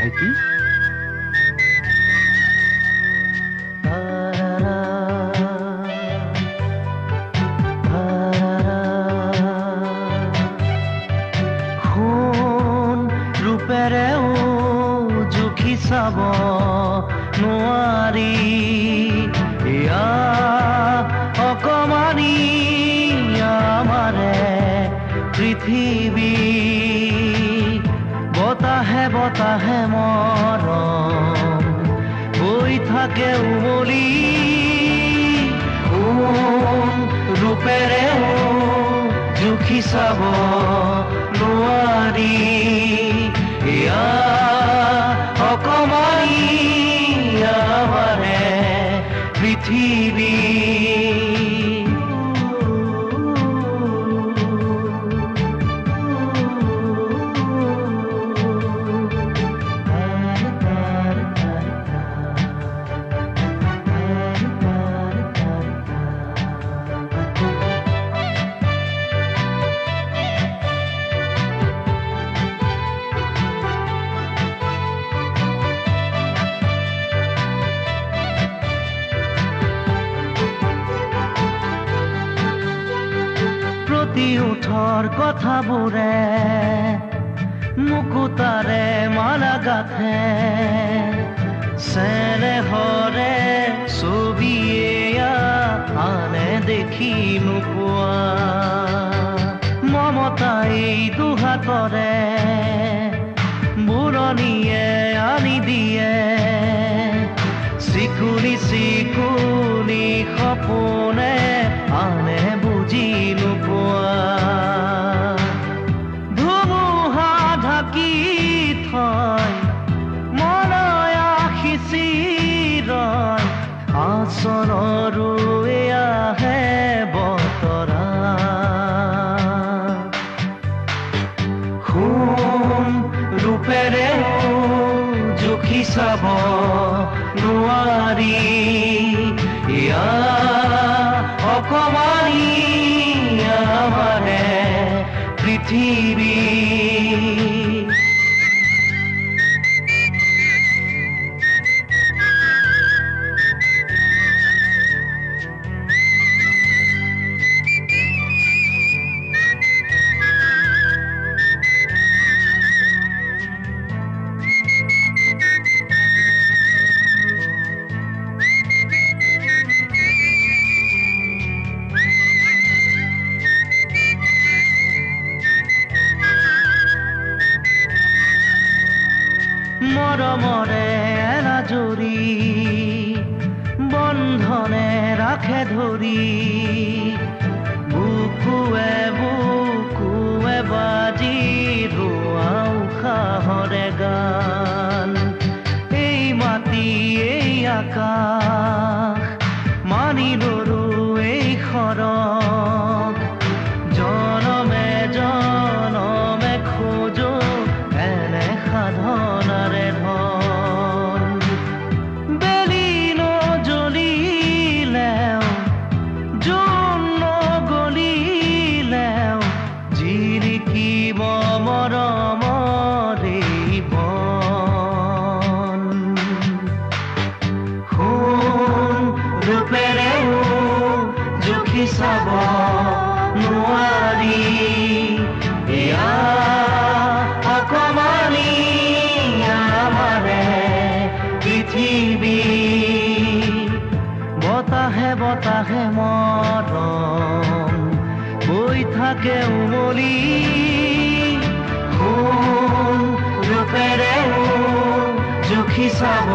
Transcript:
ভাইটি। ৰূপেৰেও জুখি চাব নোৱাৰি এয়া অকমানি আমাৰে পৃথিৱী। বতাহে বতাহে মৰম বৈ থাকে উমলি ৰূপেৰেও জুখি চাব নোৱাৰি এয়া অকমানি আমাৰে পৃথিৱী। উঠৰ কথাবোৰে মুকুতাৰে মালা গাথে চেনেহৰে ছবিয়ে আনে দেখি নোপোৱা মমতাই দুহাতৰে বুৰণিয়ে আনি দিয়ে চিকুনি চিকুনি সপোনে আনে বুজি নোপোৱা ধুমুহা ঢাকি থয় মনয়া সিঁচি ৰয় আচৰণৰো এয়াহে বতৰা সোণ ৰূপেৰে জুখি চাব নোৱাৰি এয়া অকমানি আমাৰে পৃথিৱী। মৰমৰে এলাজৰি বন্ধনে ৰাখে ধৰি বুকুৱে বাজি ৰোৱা উশাহৰে গান এই মাটি এই আকাশ মানি লৰো এই সৰগ জনমে জনমে খোজো এনে সাধনাৰে ধন বেলি নজ্বলিলেও জোন নগলিলেও জিৰিকিব মৰমৰে বন সোণ ৰূপেৰেও জুখি চাব নোৱাৰি এয়া অকমানি আমাৰে পৃথিৱী। বতাহে বতাহে মৰম বৈ থাকে উমলি সোণ ৰূপেৰেও জুখি চাব